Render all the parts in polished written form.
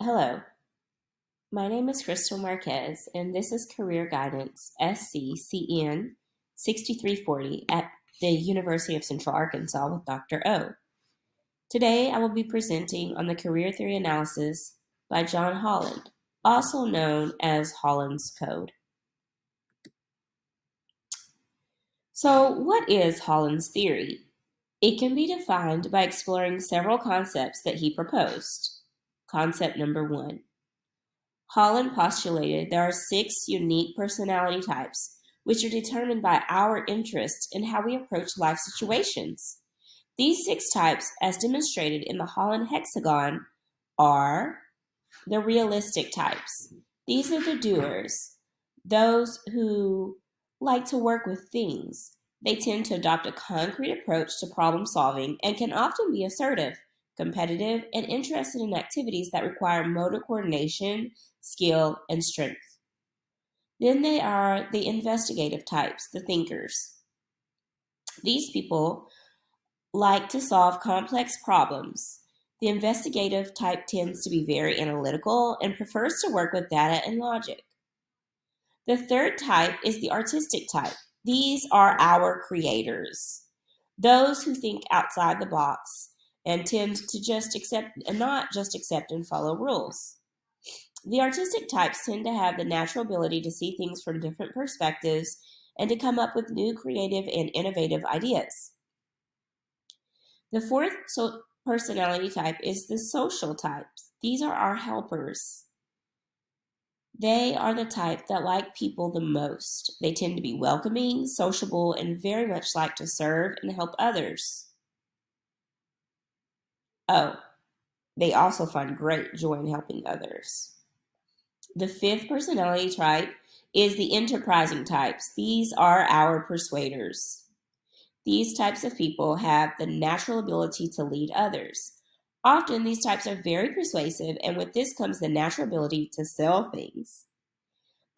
Hello, my name is Crystal Marquez, and this is Career Guidance SCCN 6340 at the University of Central Arkansas with Dr. O. Today I will be presenting on the career theory analysis by John Holland, also known as Holland's Code. So, what is Holland's theory? It can be defined by exploring several concepts that he proposed. Concept number one. Holland postulated there are six unique personality types, which are determined by our interests in how we approach life situations. These six types, as demonstrated in the Holland hexagon, are the realistic types. These are the doers, those who like to work with things. They tend to adopt a concrete approach to problem solving and can often be assertive, competitive, and interested in activities that require motor coordination, skill, and strength. Then they are the investigative types, the thinkers. These people like to solve complex problems. The investigative type tends to be very analytical and prefers to work with data and logic. The third type is the artistic type. These are our creators, those who think outside the box and tend to just accept and not just accept and follow rules. The artistic types tend to have the natural ability to see things from different perspectives and to come up with new creative and innovative ideas. The fourth personality type is the social type. These are our helpers. They are the type that like people the most. They tend to be welcoming, sociable, and very much like to serve and help others. Oh, they also find great joy in helping others. The fifth personality type is the enterprising types. These are our persuaders. These types of people have the natural ability to lead others. Often, these types are very persuasive, and with this comes the natural ability to sell things.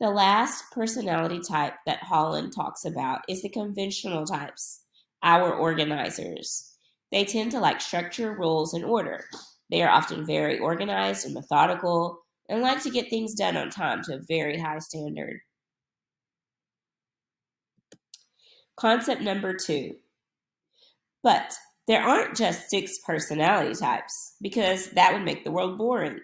The last personality type that Holland talks about is the conventional types, our organizers. They tend to like structure, rules, and order. They are often very organized and methodical and like to get things done on time to a very high standard. Concept number two. But there aren't just six personality types, because that would make the world boring.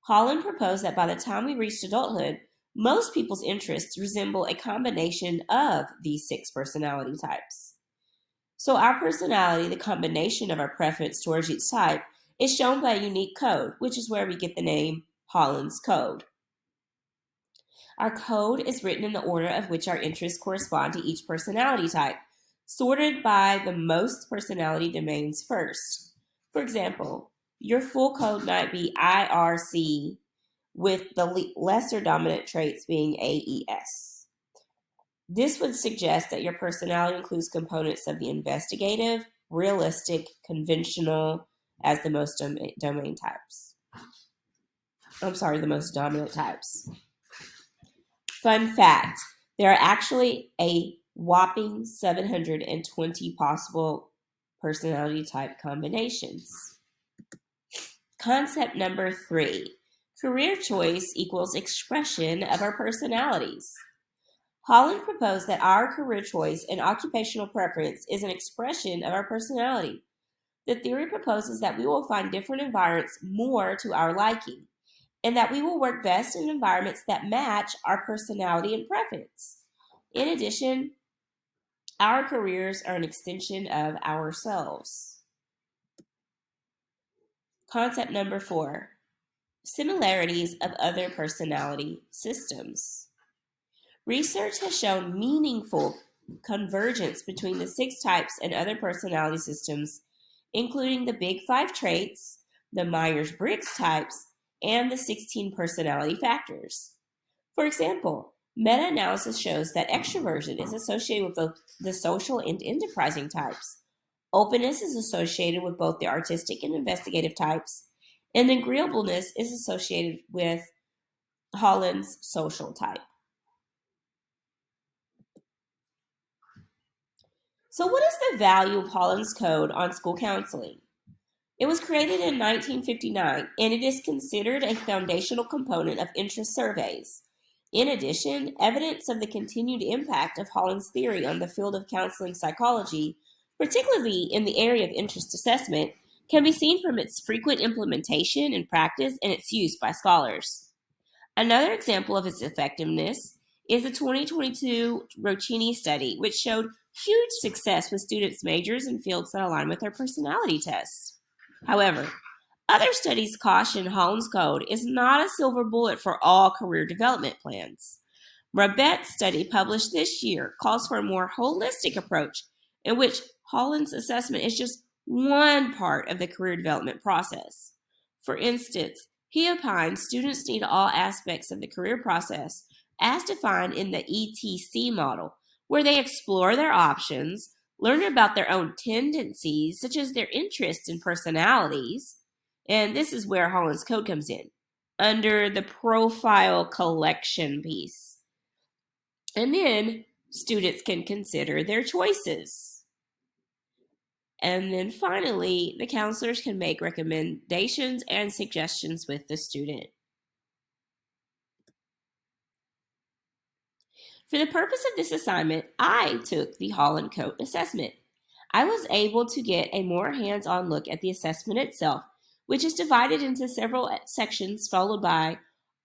Holland proposed that by the time we reached adulthood, most people's interests resemble a combination of these six personality types. So, our personality, the combination of our preference towards each type, is shown by a unique code, which is where we get the name Holland's Code. Our code is written in the order of which our interests correspond to each personality type, sorted by the most personality domains first. For example, your full code might be IRC with the lesser dominant traits being AES. This would suggest that your personality includes components of the investigative, realistic, conventional as the most domain types. The most dominant types. Fun fact, there are actually a whopping 720 possible personality type combinations. Concept number three, career choice equals expression of our personalities. Holland proposed that our career choice and occupational preference is an expression of our personality. The theory proposes that we will find different environments more to our liking, and that we will work best in environments that match our personality and preference. In addition, our careers are an extension of ourselves. Concept number four, similarities of other personality systems. Research has shown meaningful convergence between the six types and other personality systems, including the Big Five traits, the Myers-Briggs types, and the 16 personality factors. For example, meta-analysis shows that extroversion is associated with both the social and enterprising types. Openness is associated with both the artistic and investigative types, and agreeableness is associated with Holland's social type. So, what is the value of Holland's Code on school counseling? It was created in 1959 and it is considered a foundational component of interest surveys. In addition, evidence of the continued impact of Holland's theory on the field of counseling psychology, particularly in the area of interest assessment, can be seen from its frequent implementation in practice and its use by scholars. Another example of its effectiveness is the 2022 Roccini study, which showed huge success with students' majors in fields that align with their personality tests. However, other studies caution Holland's Code is not a silver bullet for all career development plans. Rabette's study, published this year, calls for a more holistic approach in which Holland's assessment is just one part of the career development process. For instance, he opines students need all aspects of the career process as defined in the ETC model, where they explore their options, learn about their own tendencies, such as their interests and personalities. And this is where Holland's Code comes in, under the profile collection piece. And then students can consider their choices. And then finally, the counselors can make recommendations and suggestions with the student. For the purpose of this assignment, I took the Holland Code assessment. I was able to get a more hands-on look at the assessment itself, which is divided into several sections followed by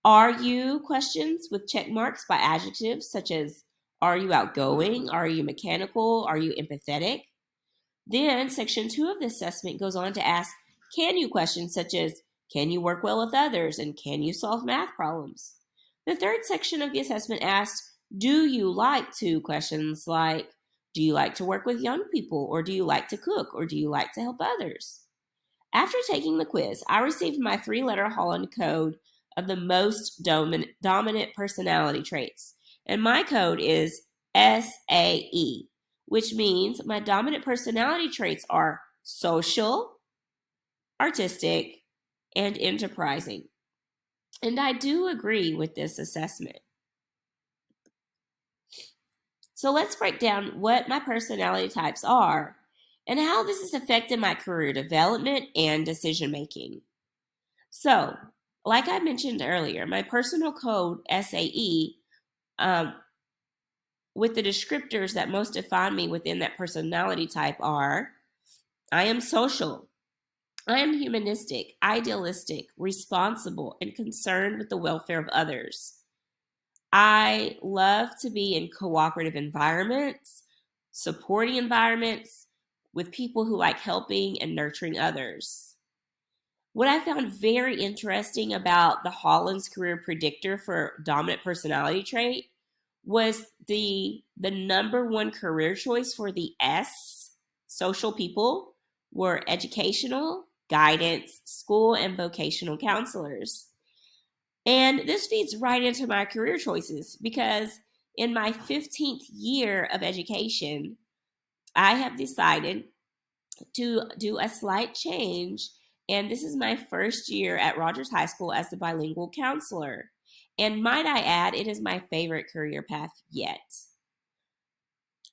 "Are you?" questions with check marks by adjectives such as "Are you outgoing?" "Are you mechanical?" "Are you empathetic?" Then section 2 of the assessment goes on to ask "Can you?" questions such as "Can you work well with others?" and "Can you solve math problems?" The third section of the assessment asks "Do you like to?" questions like "Do you like to work with young people?" or "Do you like to cook?" or "Do you like to help others?" After taking the quiz, I received my 3-letter Holland code of the most dominant personality traits. And my code is SAE, which means my dominant personality traits are social, artistic, and enterprising. And I do agree with this assessment. So let's break down what my personality types are and how this has affected my career development and decision making. So, like I mentioned earlier, my personal code SAE, um, with the descriptors that most define me within that personality type are: I am social, I am humanistic, idealistic, responsible, and concerned with the welfare of others. I love to be in cooperative environments, supporting environments with people who like helping and nurturing others. What I found very interesting about the Holland's career predictor for dominant personality trait was the number one career choice for the S, social people, were educational, guidance, school, and vocational counselors. And this feeds right into my career choices because in my 15th year of education, I have decided to do a slight change. And this is my first year at Rogers High School as the bilingual counselor. And might I add, it is my favorite career path yet.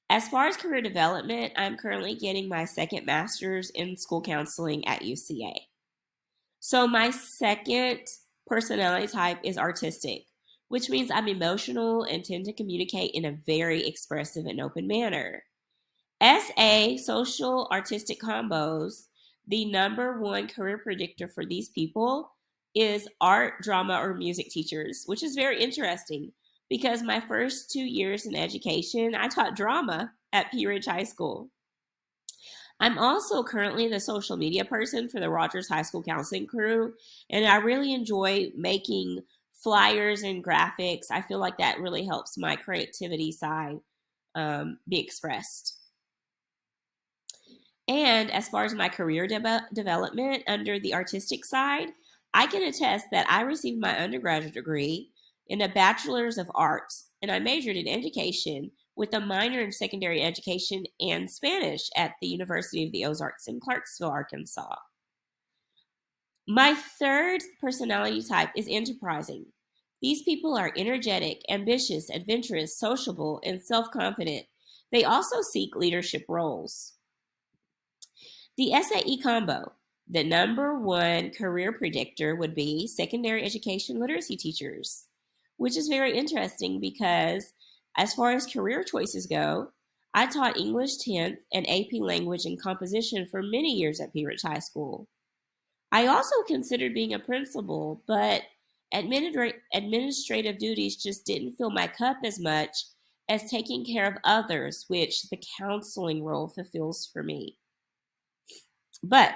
As far as career development, I'm currently getting my second master's in school counseling at UCA. So my second personality type is artistic, which means I'm emotional and tend to communicate in a very expressive and open manner. SA, social artistic combos, the number one career predictor for these people is art, drama, or music teachers, which is very interesting because my first 2 years in education, I taught drama at Pea Ridge High School. I'm also currently the social media person for the Rogers High School counseling crew, and I really enjoy making flyers and graphics. I feel like that really helps my creativity side be expressed. And as far as my career development under the artistic side, I can attest that I received my undergraduate degree in a bachelor's of arts, and I majored in education with a minor in secondary education and Spanish at the University of the Ozarks in Clarksville, Arkansas. My third personality type is enterprising. These people are energetic, ambitious, adventurous, sociable, and self-confident. They also seek leadership roles. The SAE combo. The number one career predictor would be secondary education literacy teachers, which is very interesting because, as far as career choices go, I taught English 10th and AP language and composition for many years at Pea Ridge High School. I also considered being a principal, but administrative duties just didn't fill my cup as much as taking care of others, which the counseling role fulfills for me. But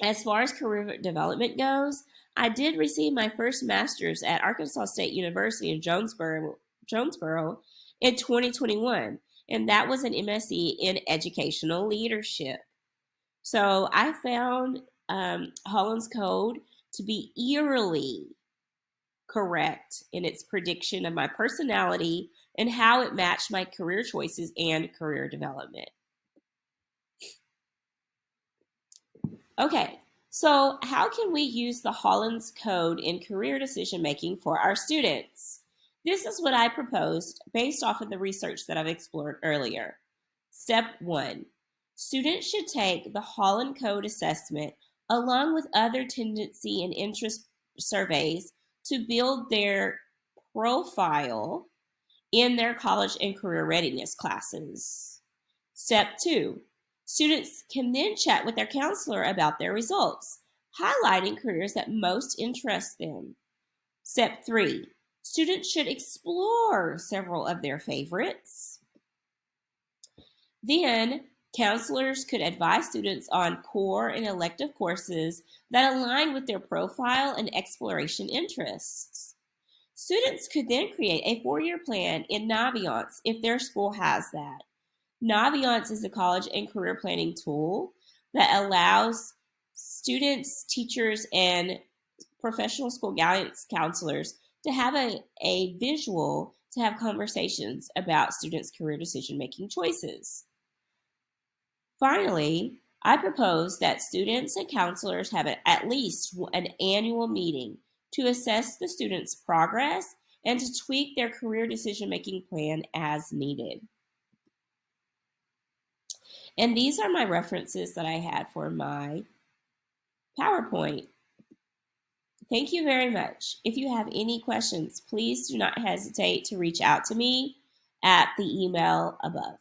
as far as career development goes, I did receive my first master's at Arkansas State University in Jonesboro in 2021, and that was an MSc in educational leadership. So I found Holland's Code to be eerily correct in its prediction of my personality and how it matched my career choices and career development. Okay, so how can we use the Holland's Code in career decision making for our students? This is what I proposed based off of the research that I've explored earlier. Step 1. Students should take the Holland Code assessment along with other tendency and interest surveys to build their profile in their college and career readiness classes. Step 2. Students can then chat with their counselor about their results, highlighting careers that most interest them. Step 3. Students should explore several of their favorites. Then, counselors could advise students on core and elective courses that align with their profile and exploration interests. Students could then create a 4-year plan in Naviance if their school has that. Naviance is a college and career planning tool that allows students, teachers, and professional school guidance counselors to have a visual to have conversations about students' career decision-making choices. Finally, I propose that students and counselors have at least an annual meeting to assess the student's progress and to tweak their career decision-making plan as needed. And these are my references that I had for my PowerPoint. Thank you very much. If you have any questions, please do not hesitate to reach out to me at the email above.